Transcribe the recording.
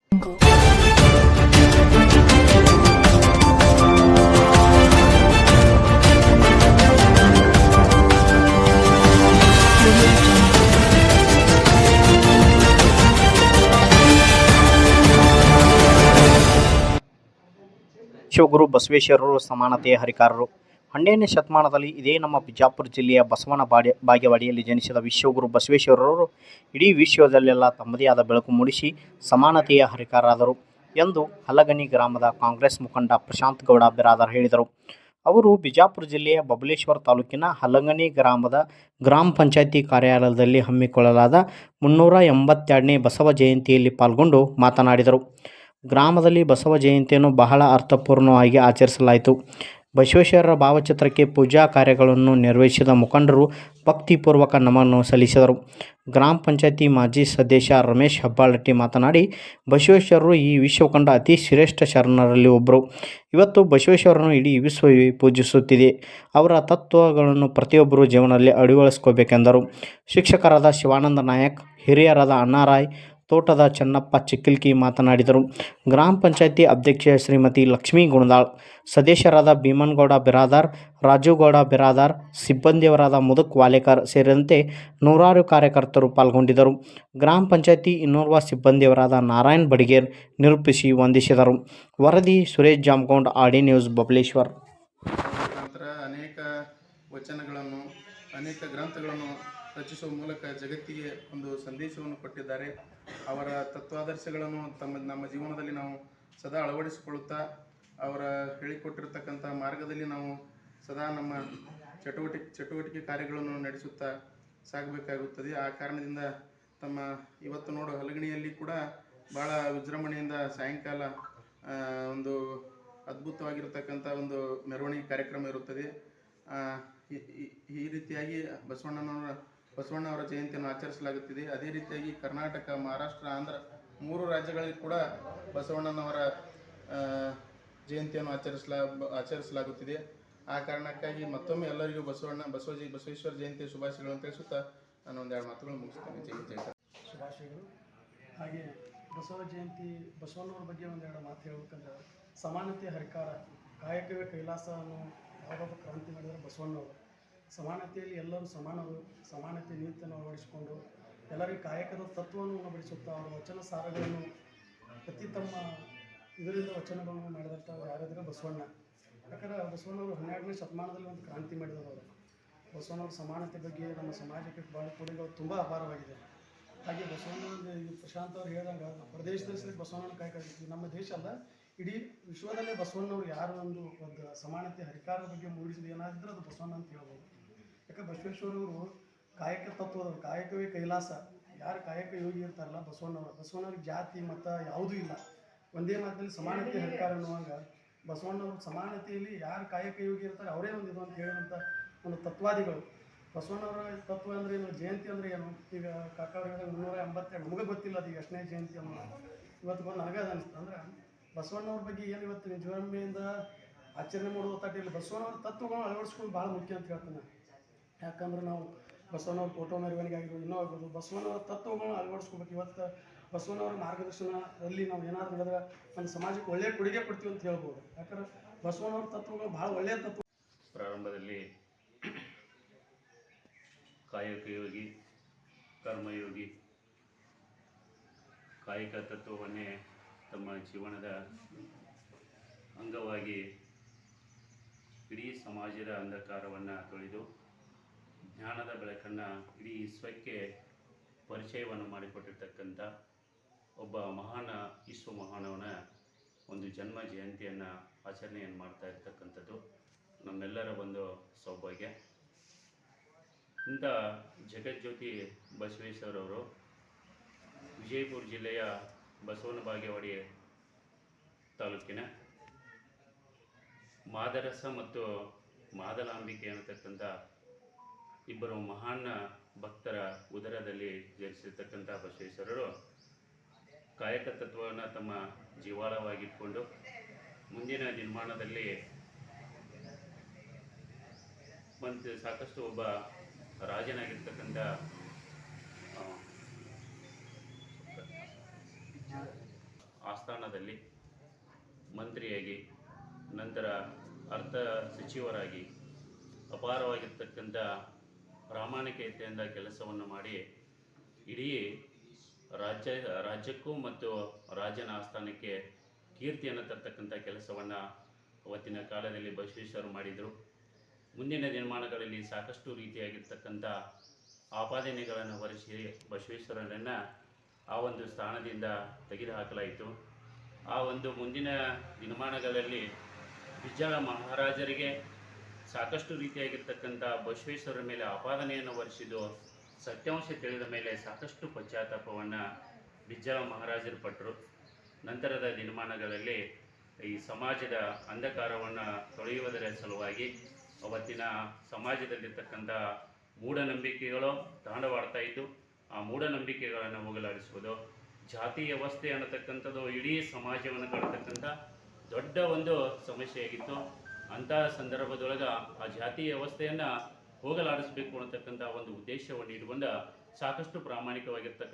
ಶಿವಗುರು ಬಸವೇಶ್ವರರು ಸಮಾನತೆಯ ಹರಿಕಾರರು. 12ನೇ ಶತಮಾನದಲ್ಲಿ ಇದೇ ನಮ್ಮ ಬಿಜಾಪುರ ಜಿಲ್ಲೆಯ ಬಸವನ ಬಾಗೇವಾಡಿಯಲ್ಲಿ ಜನಿಸಿದ ವಿಶ್ವಗುರು ಬಸವೇಶ್ವರರು ಇಡೀ ವಿಶ್ವದಲ್ಲೆಲ್ಲ ತಮ್ಮದೇ ಆದ ಬೆಳಕು ಮೂಡಿಸಿ ಸಮಾನತೆಯ ಹರಿಕಾರರಾದರು ಎಂದು ಹಲಗಣಿ ಗ್ರಾಮದ ಕಾಂಗ್ರೆಸ್ ಮುಖಂಡ ಪ್ರಶಾಂತ್ ಗೌಡ ಬಿರಾದಾರ್ ಹೇಳಿದರು. ಅವರು ಬಿಜಾಪುರ ಜಿಲ್ಲೆಯ ಬಬಲೇಶ್ವರ ತಾಲೂಕಿನ ಹಲಗಣಿ ಗ್ರಾಮದ ಗ್ರಾಮ ಪಂಚಾಯಿತಿ ಕಾರ್ಯಾಲಯದಲ್ಲಿ ಹಮ್ಮಿಕೊಳ್ಳಲಾದ 382ನೇ ಬಸವ ಜಯಂತಿಯಲ್ಲಿ ಪಾಲ್ಗೊಂಡು ಮಾತನಾಡಿದರು. ಗ್ರಾಮದಲ್ಲಿ ಬಸವ ಜಯಂತಿಯನ್ನು ಬಹಳ ಅರ್ಥಪೂರ್ಣವಾಗಿ ಆಚರಿಸಲಾಯಿತು. ಬಸವೇಶ್ವರರ ಭಾವಚಿತ್ರಕ್ಕೆ ಪೂಜಾ ಕಾರ್ಯಗಳನ್ನು ನಿರ್ವಹಿಸಿದ ಮುಖಂಡರು ಭಕ್ತಿಪೂರ್ವಕ ನಮನ ಸಲ್ಲಿಸಿದರು. ಗ್ರಾಮ ಪಂಚಾಯಿತಿ ಮಾಜಿ ಸದಸ್ಯ ರಮೇಶ್ ಹೆಬ್ಬಾಳಟ್ಟಿ ಮಾತನಾಡಿ, ಬಸವೇಶ್ವರರು ಈ ವಿಶ್ವ ಕಂಡ ಅತಿ ಶ್ರೇಷ್ಠ ಶರಣರಲ್ಲಿ ಒಬ್ಬರು. ಇವತ್ತು ಬಸವೇಶ್ವರರನ್ನು ಇಡೀ ವಿಶ್ವವೇ ಪೂಜಿಸುತ್ತಿದೆ. ಅವರ ತತ್ವಗಳನ್ನು ಪ್ರತಿಯೊಬ್ಬರೂ ಜೀವನದಲ್ಲಿ ಅಳವಡಿಸಿಕೊಳ್ಳಬೇಕೆಂದರು. ಶಿಕ್ಷಕರಾದ ಶಿವಾನಂದ ನಾಯಕ್, ಹಿರಿಯರಾದ ಅಣ್ಣಾರಾಯ್, ತೋಟದ ಚೆನ್ನಪ್ಪ ಚಿಕ್ಕಲ್ಕಿ ಮಾತನಾಡಿದರು. ಗ್ರಾಮ ಪಂಚಾಯಿತಿ ಅಧ್ಯಕ್ಷೆ ಶ್ರೀಮತಿ ಲಕ್ಷ್ಮೀ ಗುಣದಾಳ್, ಸದಸ್ಯರಾದ ಭೀಮನಗೌಡ ಬಿರಾದಾರ್, ರಾಜುಗೌಡ ಬಿರಾದಾರ್, ಸಿಬ್ಬಂದಿಯವರಾದ ಮುದುಕ್ ವಾಲೇಕರ್ ಸೇರಿದಂತೆ ನೂರಾರು ಕಾರ್ಯಕರ್ತರು ಪಾಲ್ಗೊಂಡಿದ್ದರು. ಗ್ರಾಮ ಪಂಚಾಯಿತಿ ಇನ್ನೋರ್ವ ಸಿಬ್ಬಂದಿಯವರಾದ ನಾರಾಯಣ್ ಬಡಿಗೇರ್ ನಿರೂಪಿಸಿ ವಂದಿಸಿದರು. ವರದಿ ಸುರೇಶ್ ಜಾಮಗೊಂಡ್, ಆಡಿ ನ್ಯೂಸ್, ಬಬಲೇಶ್ವರ್. ಅನೇಕ ವಚನಗಳನ್ನು, ಅನೇಕ ಗ್ರಂಥಗಳನ್ನು ರಚಿಸುವ ಮೂಲಕ ಜಗತ್ತಿಗೆ ಒಂದು ಸಂದೇಶವನ್ನು ಕೊಟ್ಟಿದ್ದಾರೆ. ಅವರ ತತ್ವಾದರ್ಶಗಳನ್ನು ನಮ್ಮ ಜೀವನದಲ್ಲಿ ನಾವು ಸದಾ ಅಳವಡಿಸಿಕೊಳ್ಳುತ್ತಾ ಅವರ ಹೇಳಿಕೊಟ್ಟಿರತಕ್ಕಂಥ ಮಾರ್ಗದಲ್ಲಿ ನಾವು ಸದಾ ನಮ್ಮ ಚಟುವಟಿಕೆ ಕಾರ್ಯಗಳನ್ನು ನಡೆಸುತ್ತಾ ಸಾಗಬೇಕಾಗುತ್ತದೆ. ಆ ಕಾರಣದಿಂದ ಇವತ್ತು ನೋಡು ಹಲಗಣಿಯಲ್ಲಿ ಕೂಡ ಭಾಳ ವಿಜೃಂಭಣೆಯಿಂದ ಸಾಯಂಕಾಲ ಒಂದು ಅದ್ಭುತವಾಗಿರತಕ್ಕಂಥ ಒಂದು ಮೆರವಣಿಗೆ ಕಾರ್ಯಕ್ರಮ ಇರುತ್ತದೆ. ಈ ರೀತಿಯಾಗಿ ಬಸವಣ್ಣವರ ಜಯಂತಿಯನ್ನು ಆಚರಿಸಲಾಗುತ್ತಿದೆ. ಅದೇ ರೀತಿಯಾಗಿ ಕರ್ನಾಟಕ, ಮಹಾರಾಷ್ಟ್ರ, ಆಂಧ್ರ 3 ರಾಜ್ಯಗಳಲ್ಲಿ ಕೂಡ ಬಸವಣ್ಣನವರ ಜಯಂತಿಯನ್ನು ಆಚರಿಸಲಾಗುತ್ತಿದೆ. ಆ ಕಾರಣಕ್ಕಾಗಿ ಮತ್ತೊಮ್ಮೆ ಎಲ್ಲರಿಗೂ ಬಸವೇಶ್ವರ ಜಯಂತಿಯ ಶುಭಾಶಯಗಳನ್ನು ತಿಳಿಸುತ್ತಾ ನಾನು ಒಂದೆರಡು ಮಾತುಗಳನ್ನು ಮುಗಿಸ್ತೇನೆ. ಜೈ ಶುಭಾಶಯಗಳು. ಹಾಗೆ ಬಸವ ಜಯಂತಿ, ಬಸವಣ್ಣವ್ರ ಬಗ್ಗೆ ಒಂದೆರಡು ಮಾತು ಹೇಳ್ಬೇಕಂದ್ರೆ, ಸಮಾನತೆ ಹರಿಕಾರ, ಕಾಯಕವೇ ಕೈಲಾಸ ಅನ್ನೋ ಯಾವಾಗ ಕ್ರಾಂತಿ ಮಾಡಿದರೆ ಬಸವಣ್ಣವರು. ಸಮಾನತೆಯಲ್ಲಿ ಎಲ್ಲರೂ ಸಮಾನರು, ಸಮಾನತೆ ನೀತಿಯನ್ನು ಅಳವಡಿಸಿಕೊಂಡು ಎಲ್ಲರಿಗೂ ಕಾಯಕದ ತತ್ವವನ್ನು ಉಣಬಡಿಸುತ್ತಾ ಅವರ ವಚನ ಸಾರಗಳನ್ನು ಪ್ರತಿ ತಮ್ಮ ಇದರಿಂದ ವಚನಗಳನ್ನು ಮಾಡಿದಂಥ ಯಾರಾದರೂ ಬಸವಣ್ಣ. ಯಾಕಂದರೆ ಬಸವಣ್ಣವರು 12ನೇ ಶತಮಾನದಲ್ಲಿ ಒಂದು ಕ್ರಾಂತಿ ಮಾಡಿದವರು. ಬಸವಣ್ಣವ್ರ ಸಮಾನತೆ ಬಗ್ಗೆ ನಮ್ಮ ಸಮಾಜಕ್ಕೆ ಭಾಳ ಕೊಡುಗೆಗಳು ತುಂಬ ಅಪಾರವಾಗಿದೆ. ಹಾಗೆ ಬಸವಣ್ಣ ಪ್ರಶಾಂತ್ ಅವರು ಹೇಳಿದಾಗ ಪ್ರದೇಶದಲ್ಲಿ ಬಸವಣ್ಣನ ಕಾಯಕ ನಮ್ಮ ದೇಶ ಅಲ್ಲ, ಇಡೀ ವಿಶ್ವದಲ್ಲೇ ಬಸವಣ್ಣವರು ಯಾರು ಒಂದು ಸಮಾನತೆ ಹರಿಕಾರದ ಬಗ್ಗೆ ಮೂಡಿಸಿದ ಏನಾದರೂ ಅದು ಬಸವಣ್ಣ ಅಂತ ಹೇಳ್ಬೋದು. ಯಾಕೆ ಬಸವೇಶ್ವರವರು ಕಾಯಕ ತತ್ವದವರು, ಕಾಯಕವೇ ಕೈಲಾಸ. ಯಾರು ಕಾಯಕ ಯೋಗಿ ಇರ್ತಾರಲ್ಲ ಬಸವಣ್ಣವ್ರಿಗೆ ಜಾತಿ ಮತ ಯಾವುದೂ ಇಲ್ಲ. ಒಂದೇ ಮಾತಿನಲ್ಲಿ ಸಮಾನತೆ ಹರಿಕಾರ ಅನ್ನುವಾಗ ಬಸವಣ್ಣವರು ಸಮಾನತೆಯಲ್ಲಿ ಯಾರು ಕಾಯಕ ಯೋಗಿ ಇರ್ತಾರೆ ಅವರೇ ಒಂದು ಇದು ಅಂತ ಹೇಳಿದಂಥ ಒಂದು ತತ್ವಾದಿಗಳು. ಬಸವಣ್ಣವರ ತತ್ವ ಅಂದರೆ ಏನು, ಜಯಂತಿ ಅಂದರೆ ಏನು, ಈಗ ಕಾಕಾವ್ರು ಹೇಳಿದಾಗ 382 ನಮಗೆ ಗೊತ್ತಿಲ್ಲ ಅದು ಎಷ್ಟನೇ ಜಯಂತಿ ಅನ್ನೋ ಇವತ್ತು ಬಂದು ನನಗೆ ಅದು ಅನಿಸ್ತು. ಅಂದ್ರೆ ಬಸವಣ್ಣವ್ರ ಬಗ್ಗೆ ಏನು ಇವತ್ತು ವಿಜೃಂಭಣೆಯಿಂದ ಆಚರಣೆ ಮಾಡೋದು ತಟ್ಟಿಲ್ಲ, ಬಸವಣ್ಣವ್ರ ತತ್ವಗಳನ್ನು ಅಳವಡಿಸ್ಕೊಂಡು ಭಾಳ ಮುಖ್ಯ ಅಂತ ಹೇಳ್ತಾನೆ. ಯಾಕಂದ್ರೆ ನಾವು ಬಸವಣ್ಣವ್ರ ಫೋಟೋ ಮೆರವಣಿಗೆ ಆಗಿರ್ಬೋದು, ಇನ್ನೂ ಆಗ್ಬೋದು, ಬಸವಣ್ಣವ್ರ ತತ್ವಗಳನ್ನು ಅಳವಡಿಸ್ಕೋಬೇಕು. ಇವತ್ತು ಬಸವಣ್ಣವ್ರ ಮಾರ್ಗದರ್ಶನದಲ್ಲಿ ನಾವು ಏನಾದರೂ ನಡೆದ್ರೆ ನಮ್ಮ ಸಮಾಜಕ್ಕೆ ಒಳ್ಳೆಯ ಕೊಡುಗೆ ಕೊಡ್ತೀವಿ ಅಂತ ಹೇಳ್ಬೋದು. ಯಾಕಂದ್ರೆ ಬಸವಣ್ಣವ್ರ ತತ್ವಗಳು ಭಾಳ ಒಳ್ಳೆಯ ತತ್ವ. ಪ್ರಾರಂಭದಲ್ಲಿ ಕಾಯಕ ಯೋಗಿ, ಕರ್ಮಯೋಗಿ, ಕಾಯಕ ತತ್ವವನ್ನೇ ತಮ್ಮ ಜೀವನದ ಅಂಗವಾಗಿ ಇಡೀ ಸಮಾಜದ ಅಂಧಕಾರವನ್ನು ತೊಳೆದು ಜ್ಞಾನದ ಬೆಳಕನ್ನು ಇಡೀ ವಿಶ್ವಕ್ಕೆ ಪರಿಚಯವನ್ನು ಮಾಡಿಕೊಟ್ಟಿರ್ತಕ್ಕಂಥ ಒಬ್ಬ ವಿಶ್ವ ಮಹಾನವನ ಒಂದು ಜನ್ಮ ಜಯಂತಿಯನ್ನು ಆಚರಣೆಯನ್ನು ಮಾಡ್ತಾ ಇರ್ತಕ್ಕಂಥದ್ದು ನಮ್ಮೆಲ್ಲರ ಒಂದು ಸೌಭಾಗ್ಯ. ಇಂಥ ಜಗಜ್ಯೋತಿ ಬಸವೇಶ್ವರವರು ವಿಜಯಪುರ ಜಿಲ್ಲೆಯ ಬಸವನ ಬಾಗೇವಾಡಿ ತಾಲೂಕಿನ ಮಾದರಸ ಮತ್ತು ಮಾದಲಾಂಬಿಕೆ ಅನ್ನತಕ್ಕಂಥ ಇಬ್ಬರು ಮಹಾನ್ ಭಕ್ತರ ಉದರದಲ್ಲಿ ಜನಿಸಿರ್ತಕ್ಕಂಥ ಬಸವೇಶ್ವರರು ಕಾಯಕ ತತ್ವವನ್ನು ತಮ್ಮ ಜೀವಾಳವಾಗಿಟ್ಕೊಂಡು ಮುಂದಿನ ನಿರ್ಮಾಣದಲ್ಲಿ ಮತ್ತು ಸಾಕಷ್ಟು ಒಬ್ಬ ರಾಜನಾಗಿರ್ತಕ್ಕಂಥ ಸ್ಥಾನದಲ್ಲಿ ಮಂತ್ರಿಯಾಗಿ ನಂತರ ಅರ್ಥ ಸಚಿವರಾಗಿ ಅಪಾರವಾಗಿರ್ತಕ್ಕಂಥ ಪ್ರಾಮಾಣಿಕತೆಯಿಂದ ಕೆಲಸವನ್ನು ಮಾಡಿ ಇಡೀ ರಾಜ್ಯಕ್ಕೂ ಮತ್ತು ರಾಜನ ಆಸ್ಥಾನಕ್ಕೆ ಕೀರ್ತಿಯನ್ನು ತರ್ತಕ್ಕಂಥ ಕೆಲಸವನ್ನು ಅವತ್ತಿನ ಕಾಲದಲ್ಲಿ ಬಸವೇಶ್ವರರು ಮಾಡಿದರು. ಮುಂದಿನ ದಿನಮಾನಗಳಲ್ಲಿ ಸಾಕಷ್ಟು ರೀತಿಯಾಗಿರ್ತಕ್ಕಂಥ ಆಪಾದನೆಗಳನ್ನು ಹೊರಿಸಿ ಬಸವೇಶ್ವರರನ್ನು ಆ ಒಂದು ಸ್ಥಾನದಿಂದ ತೆಗೆದುಹಾಕಲಾಯಿತು. ಆ ಒಂದು ಮುಂದಿನ ದಿನಮಾನಗಳಲ್ಲಿ ಬಿಜ್ಜಳ ಮಹಾರಾಜರಿಗೆ ಸಾಕಷ್ಟು ರೀತಿಯಾಗಿರ್ತಕ್ಕಂಥ ಬಸವೇಶ್ವರರ ಮೇಲೆ ಆಪಾದನೆಯನ್ನು ಹೊರಿಸಿದ್ದು ಸತ್ಯಾಂಶ ತಿಳಿದ ಮೇಲೆ ಸಾಕಷ್ಟು ಪಶ್ಚಾತ್ತಾಪವನ್ನು ಬಿಜ್ಜಳ ಮಹಾರಾಜರು ಪಟ್ಟರು. ನಂತರದ ದಿನಮಾನಗಳಲ್ಲಿ ಈ ಸಮಾಜದ ಅಂಧಕಾರವನ್ನು ತೊಳೆಯುವುದರ ಸಲುವಾಗಿ ಅವತ್ತಿನ ಸಮಾಜದಲ್ಲಿರ್ತಕ್ಕಂಥ ಮೂಢನಂಬಿಕೆಗಳು ತಾಂಡವಾಡ್ತಾ ಇದ್ದು ಆ ಮೂಢನಂಬಿಕೆಗಳನ್ನು ಹೋಗಲಾಡಿಸುವುದು, ಜಾತಿ ವ್ಯವಸ್ಥೆ ಅನ್ನತಕ್ಕಂಥದ್ದು ಇಡೀ ಸಮಾಜವನ್ನು ಕಾಡ್ತಕ್ಕಂಥ ದೊಡ್ಡ ಒಂದು ಸಮಸ್ಯೆಯಾಗಿತ್ತು. ಅಂತಹ ಸಂದರ್ಭದೊಳಗೆ ಆ ಜಾತಿ ವ್ಯವಸ್ಥೆಯನ್ನು ಹೋಗಲಾಡಿಸಬೇಕು ಅನ್ನತಕ್ಕಂಥ ಒಂದು ಉದ್ದೇಶವನ್ನು ಇಟ್ಕೊಂಡು ಸಾಕಷ್ಟು ಪ್ರಾಮಾಣಿಕವಾಗಿರ್ತಕ್ಕಂಥ